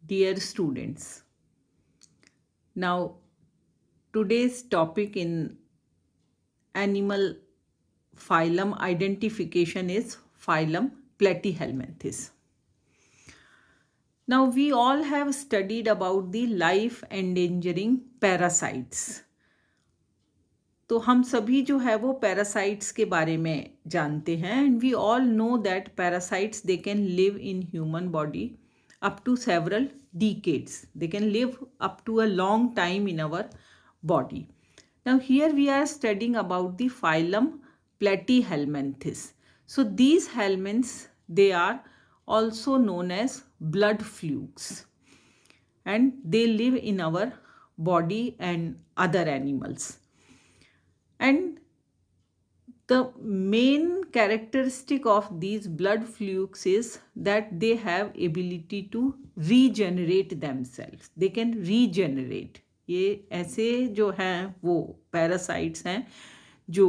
Dear students, now today's topic in animal phylum identification is phylum Platyhelminthes. Now we all have studied about the life endangering parasites. तो हम सभी जो है वो parasites के बारे में जानते हैं and we all know that parasites they can live in human body up to several decades. They can live up to a long time in our body. Now here we are studying about the phylum Platyhelminthes. So these helminths, they are also known as blood flukes and they live in our body and other animals. And the main characteristic of these blood flukes is that they have ability to regenerate themselves. They can regenerate. ये ऐसे जो हैं वो parasites हैं जो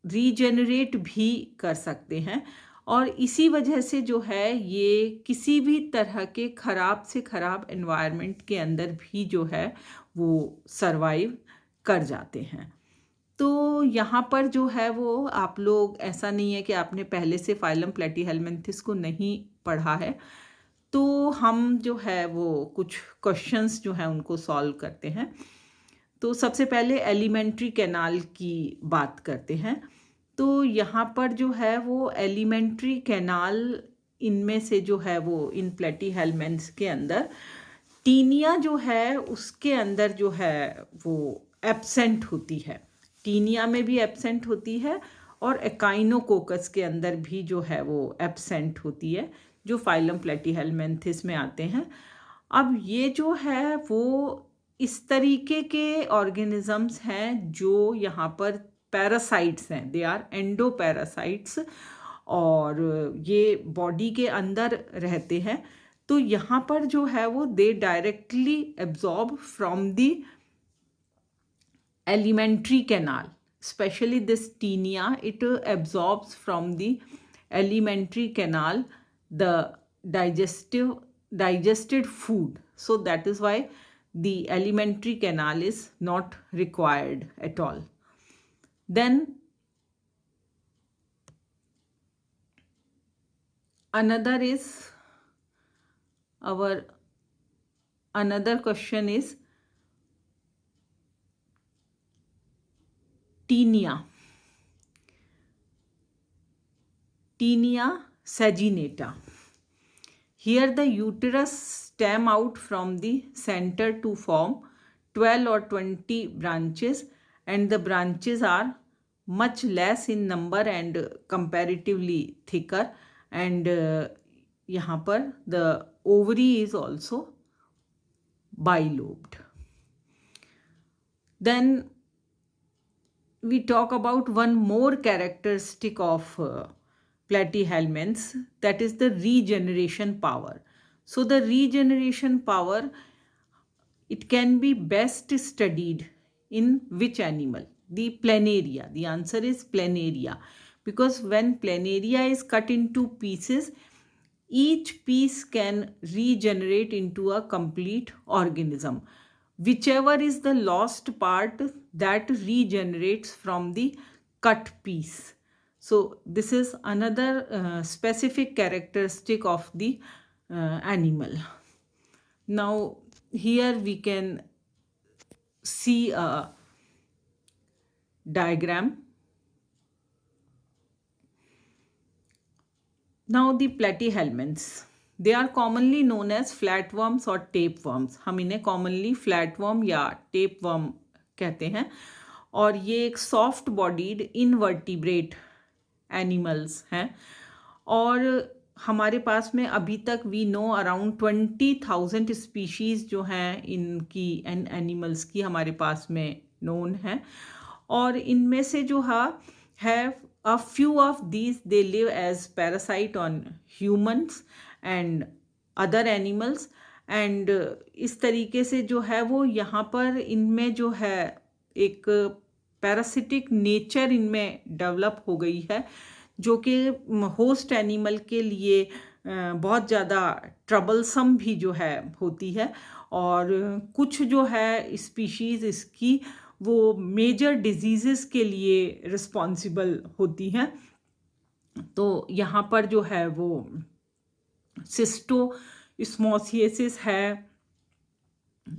regenerate भी कर सकते हैं और इसी वजह से जो है ये किसी भी तरह के ख़राब से ख़राब एनवायरनमेंट के अंदर भी जो है वो सरवाइव कर जाते हैं. तो यहाँ पर जो है वो आप लोग ऐसा नहीं है कि आपने पहले से फाइलम प्लेटीहेल्मिन्थिस को नहीं पढ़ा है, तो हम जो है वो कुछ क्वेश्चंस जो हैं उनको सॉल्व करते हैं. तो सबसे पहले एलिमेंट्री कैनाल की बात करते हैं. तो यहाँ पर जो है वो एलिमेंट्री कैनाल इनमें से जो है वो इन प्लेटीहेल्मिन्थ्स के अंदर टीनिया जो है उसके अंदर जो है वो एब्सेंट होती है. टीनिया में भी एब्सेंट होती है और एकाइनोकोकस के अंदर भी जो है वो एब्सेंट होती है जो फाइलम प्लेटीहेल्मिन्थिस में आते हैं. अब ये जो है वो इस तरीके के ऑर्गेनिजम्स हैं जो यहाँ पर पैरासाइट्स हैं. दे आर एंडोपैरासाइट्स और ये बॉडी के अंदर रहते हैं. तो यहाँ पर जो है वो दे directly absorb from the alimentary canal, especially this tinea, it absorbs from the alimentary canal the digested food. So that is why the alimentary canal is not required at all. Then another question is Tinea saginata. Here the uterus stem out from the center to form 12 or 20 branches and the branches are much less in number and comparatively thicker and यहाँ पर the ovary is also bilobed. Then we talk about one more characteristic of platyhelminths, that is the regeneration power. So the regeneration power, it can be best studied in which animal? The planaria. The answer is planaria, because when planaria is cut into pieces, each piece can regenerate into a complete organism. Whichever is the lost part, that regenerates from the cut piece. So this is another specific characteristic of the animal. Now here we can see a diagram. Now the platyhelminths, they are commonly known as flatworms or tapeworms. हम इन्हें commonly flatworm या tapeworm कहते हैं और ये एक soft bodied invertebrate animals हैं और हमारे पास में अभी तक we know around 20,000 species जो हैं इनकी animals की हमारे पास में known हैं और इनमें से जो है a few of these they live as parasite on humans and other animals and इस तरीके से जो है वो यहाँ पर इनमें जो है एक पैरासिटिक नेचर इनमें डेवलप हो गई है जो कि होस्ट एनिमल के लिए बहुत ज़्यादा ट्रबलसम भी जो है होती है, और कुछ जो है स्पीशीज़ इसकी वो मेजर डिजीज़ के लिए रिस्पॉन्सिबल होती हैं। तो यहाँ पर जो है वो सिस्टोस्मोसिएसिस है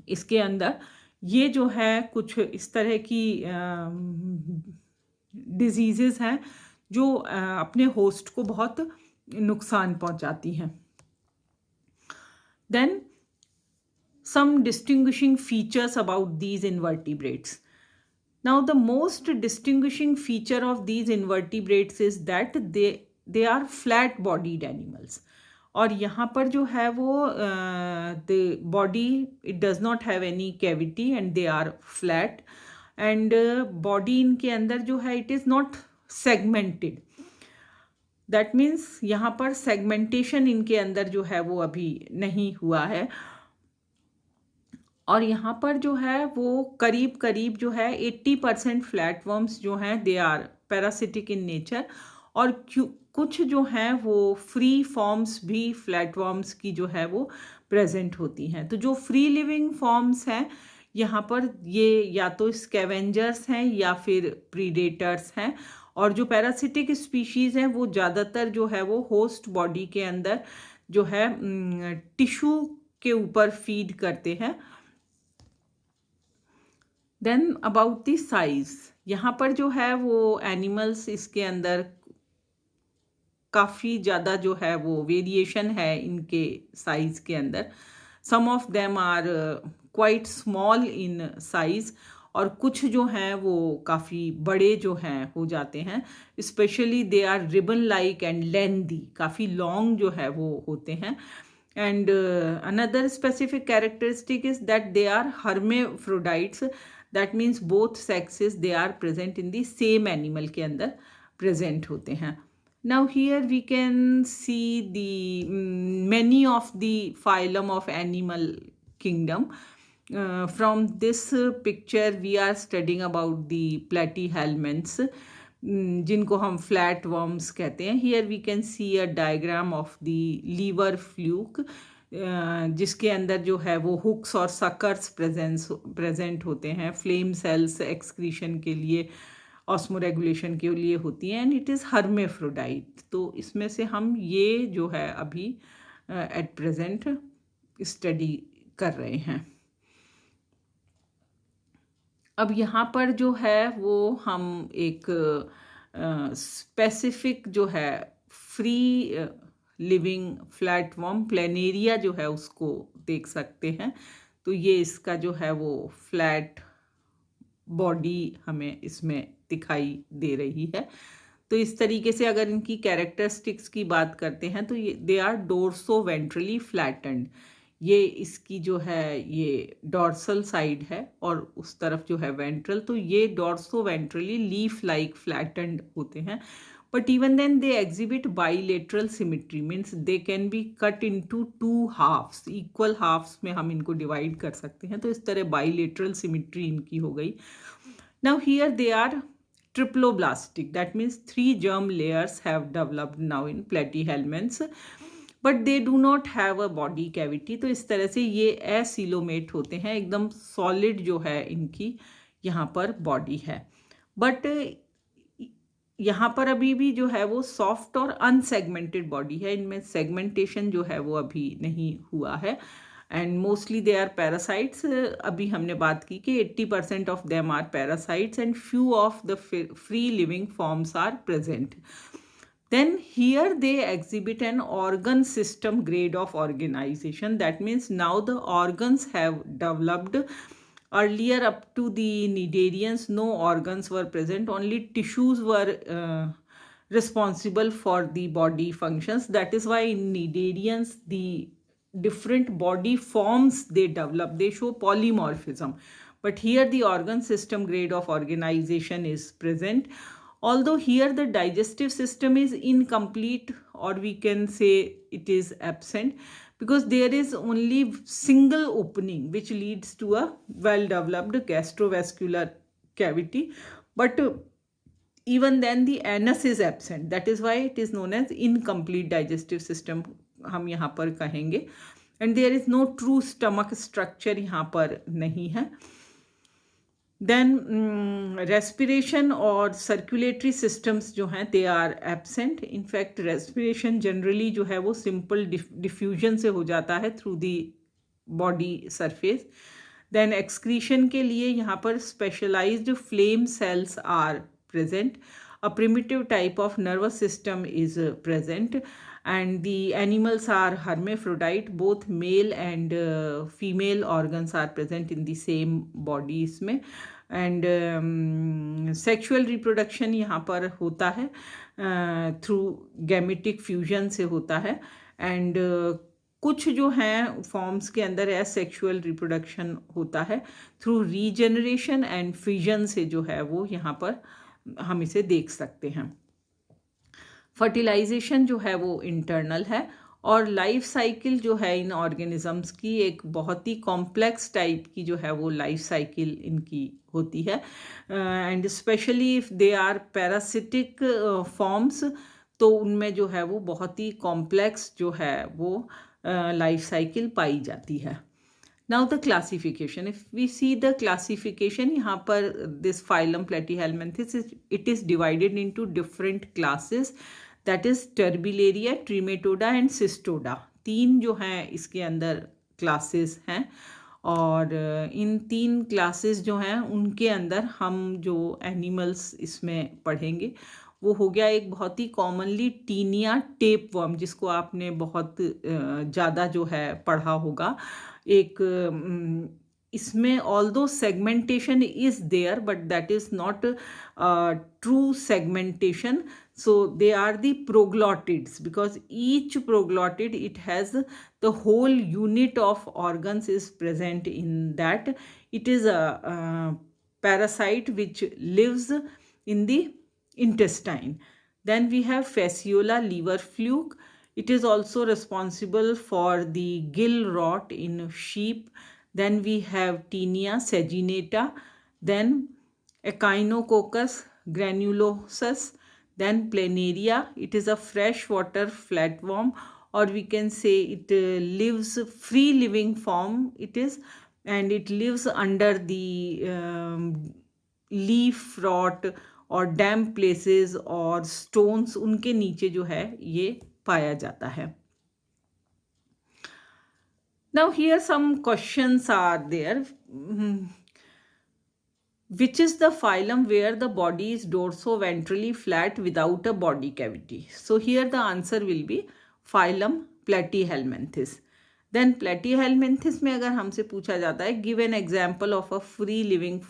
इसके अंदर। ये जो है कुछ इस तरह की डिजीज़ेस हैं जो अपने होस्ट को बहुत नुकसान पहुंचाती हैं। Then some distinguishing features about these invertebrates. Now, the most distinguishing feature of these invertebrates is that they are flat bodied animals. और यहाँ पर जो है वो the body, it does not have any cavity and they are flat, and body इनके अंदर जो है it is not segmented. That means यहाँ पर segmentation इनके अंदर जो है वो अभी नहीं हुआ है, और यहाँ पर जो है वो करीब करीब जो है 80% फ्लैटवर्म्स जो हैं they are parasitic in nature, और कुछ जो हैं वो फ्री फॉर्म्स भी फ्लैटवर्म्स की जो है वो प्रेजेंट होती हैं। तो जो फ्री लिविंग फॉर्म्स हैं यहाँ पर ये या तो स्कैवेंजर्स हैं या फिर प्रीडेटर्स हैं, और जो पैरासिटिक स्पीशीज़ हैं वो ज़्यादातर जो है वो होस्ट बॉडी के अंदर जो है टिश्यू के ऊपर फीड करते हैं। देन अबाउट द साइज, यहाँ पर जो है वो एनिमल्स इसके अंदर काफ़ी ज़्यादा जो है वो वेरिएशन है इनके साइज़ के अंदर। Some of them are quite small in size, और कुछ जो हैं वो काफ़ी बड़े जो हैं हो जाते हैं। Specially they are ribbon like and lengthy, काफ़ी लॉन्ग जो है वो होते हैं। And another specific characteristic is that they are hermaphrodites. That means both sexes they are present in the same animal के अंदर present होते हैं। Now here we can see the many of the phylum of animal kingdom. From this picture we are studying about the platyhelminths, जिनको हम flat worms कहते हैं। Here we can see a diagram of the liver fluke, जिसके अंदर जो है वो hooks और सकर्स प्रेजेंट होते हैं। फ्लेम सेल्स एक्सक्रीशन के लिए, ऑस्मोरेगुलेशन के लिए होती हैं, एंड इट इज़ हर्मेफ्रोडाइट। तो इसमें से हम ये जो है अभी एट प्रेजेंट स्टडी कर रहे हैं। अब यहाँ पर जो है वो हम एक स्पेसिफिक जो है फ्री लिविंग फ्लैटवर्म प्लेनेरिया जो है उसको देख सकते हैं। तो ये इसका जो है वो फ्लैट बॉडी हमें इसमें दिखाई दे रही है। तो इस तरीके से अगर इनकी कैरेक्टरिस्टिक्स की बात करते हैं तो ये they are dorsoventrally flattened. ये इसकी जो है ये डॉर्सल साइड है और उस तरफ जो है वेंट्रल, तो ये dorsoventrally leaf like flattened होते हैं। But even then they exhibit bilateral symmetry, means they can be cut into two halves, equal halves में हम इनको डिवाइड कर सकते हैं। तो इस तरह बाईलेटरल सिमिट्री इनकी हो गई। Now here they are triploblastic, that means 3 germ layers have developed now in platyhelminths, but they do not have a body cavity. तो इस तरह से ये एसिलोमेट होते हैं, एकदम सॉलिड जो है इनकी यहाँ पर बॉडी है। बट यहाँ पर अभी भी जो है वो सॉफ्ट और अनसेगमेंटेड बॉडी है, इनमें सेगमेंटेशन जो है वो अभी नहीं हुआ है। And mostly they are parasites. अभी हमने बात की कि 80% of them are parasites and few of the free living forms are present. Then here they exhibit an organ system grade of organization, that means now the organs have developed. Earlier, up to the Cnidarians, no organs were present, only tissues were responsible for the body functions. That is why in Cnidarians, the different body forms they develop, they show polymorphism. But here the organ system grade of organization is present. Although here the digestive system is incomplete, or we can say it is absent, because there is only single opening which leads to a well developed gastrovascular cavity. But even then the anus is absent. That is why it is known as incomplete digestive system हम यहाँ पर कहेंगे. And there is no true stomach structure यहाँ पर नहीं है. Then respiration और circulatory systems जो हैं they are absent. In fact respiration generally जो है वो simple diffusion से हो जाता है through the body surface. Then excretion के लिए यहाँ पर specialized flame cells are present. A primitive type of nervous system is present, and the animals are hermaphrodite. Both male and female organs are present in the same bodies में. And sexual reproduction यहाँ पर होता है through gametic fusion से होता है. And कुछ जो हैं फॉर्म्स के अंदर सेक्सुअल रिप्रोडक्शन होता है थ्रू रीजनरेशन एंड फिजन से जो है वो यहाँ पर हम इसे देख सकते हैं. फर्टिलाइजेशन जो है वो इंटरनल है, और लाइफ साइकिल जो है इन ऑर्गेनिजम्स की एक बहुत ही कॉम्प्लेक्स टाइप की जो है वो लाइफ साइकिल इनकी होती है. And specially if they are parasitic forms, तो उनमें जो है वो बहुत ही कॉम्प्लेक्स जो है वो लाइफ साइकिल पाई जाती है. Now the classification, if we see the classification, यहाँ पर this phylum platyhelminthes it is divided into different classes, that is turbellaria, trematoda and cestoda. 3 जो हैं इसके अंदर क्लासेस हैं, और इन 3 क्लासेस जो हैं उनके अंदर हम जो एनिमल्स इसमें पढ़ेंगे वो हो गया एक बहुत ही कॉमनली टीनिया टेप वर्म, जिसको आपने बहुत ज़्यादा जो है पढ़ा होगा. एक इसमें although segmentation is there but that is not true segmentation. So they are the proglottids, because each proglottid, it has the whole unit of organs is present in that. It is a parasite which lives in the intestine. Then we have Fasciola liver fluke. It is also responsible for the gill rot in sheep. Then we have Taenia saginata. Then Echinococcus granulosus. Then planaria, it is a freshwater flatworm, or we can say it lives free living form it is, and it lives under the leaf rot or damp places or stones, उनके नीचे जो है ये पाया जाता है. Now here some questions are there. Which is the phylum where the body is dorso-ventrally flat without a body cavity? So here the answer will be phylum Platyhelminthes. Then Platyhelminthes में अगर हमसे पूछा जाता है give an example of a free living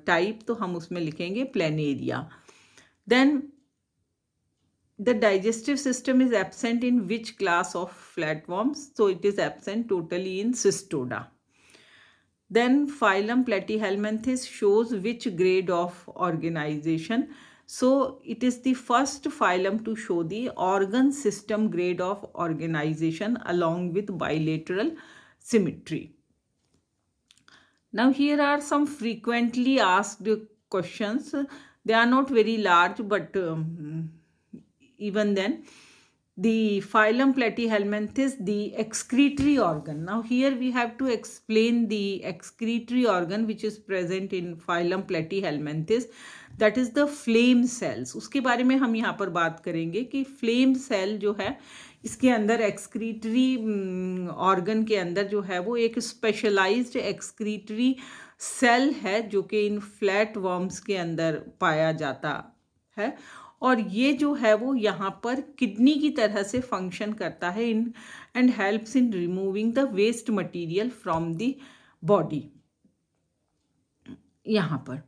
type, तो हम उसमें लिखेंगे Planaria. Then the digestive system is absent in which class of flatworms? So it is absent totally in Cystoda. Then phylum Platyhelminthes shows which grade of organization. So it is the first phylum to show the organ system grade of organization along with bilateral symmetry. Now here are some frequently asked questions. They are not very large, but even then, the phylum Platyhelminthes, the excretory organ. Now here we have to explain the excretory organ which is present in phylum Platyhelminthes, that is the flame cells. उसके बारे में हम यहाँ पर बात करेंगे कि flame cell जो है इसके अंदर excretory organ के अंदर जो है वो एक specialized excretory cell है जो कि इन flatworms के अंदर पाया जाता है, और ये जो है वो यहाँ पर किडनी की तरह से फंक्शन करता है in and helps in removing the waste material from the body यहाँ पर.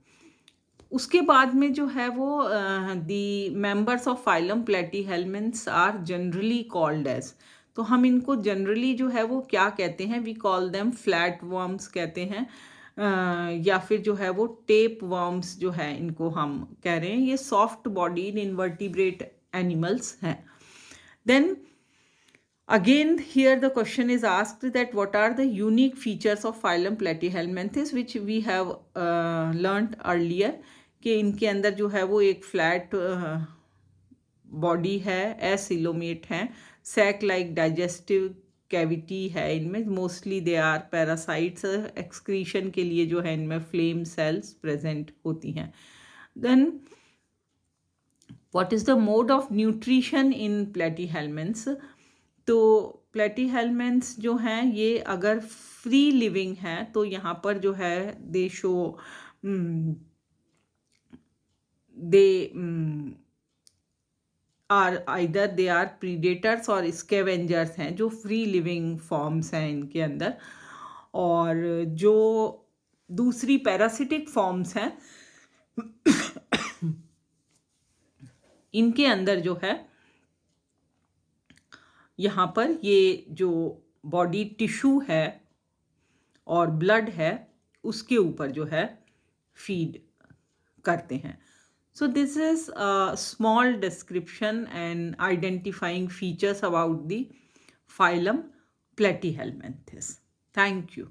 उसके बाद में जो है वो the members of phylum platyhelminths are generally called as, तो हम इनको जनरली जो है वो क्या कहते हैं, we call them flat worms कहते हैं, या फिर जो है वो टेप वर्म्स जो है इनको हम कह रहे हैं. ये सॉफ्ट बॉडी इनवर्टिब्रेट एनिमल्स हैं. Then again here the question is asked that what are the unique features of phylum platyhelminthes which we have learned earlier. कि इनके अंदर जो है वो एक फ्लैट बॉडी है, एसिलोमेट हैं, सैक लाइक डाइजेस्टिव कैविटी है इनमें, mostly they are parasites, excretion के लिए जो है इनमें फ्लेम सेल्स प्रेजेंट होती हैं। Then what is the mode of nutrition in platyhelminths? तो प्लेटीहेल्मिन्थ्स जो हैं ये अगर फ्री लिविंग हैं तो यहाँ पर जो है they show they are either they are predators और स्कैवेंजर्स हैं, जो फ्री लिविंग फॉर्म्स हैं इनके अंदर। और जो दूसरी पैरासिटिक फॉर्म्स हैं इनके अंदर जो है यहाँ पर ये जो बॉडी टिश्यू है और ब्लड है उसके ऊपर जो है फीड करते हैं। So this is a small description and identifying features about the phylum Platyhelminthes. Thank you.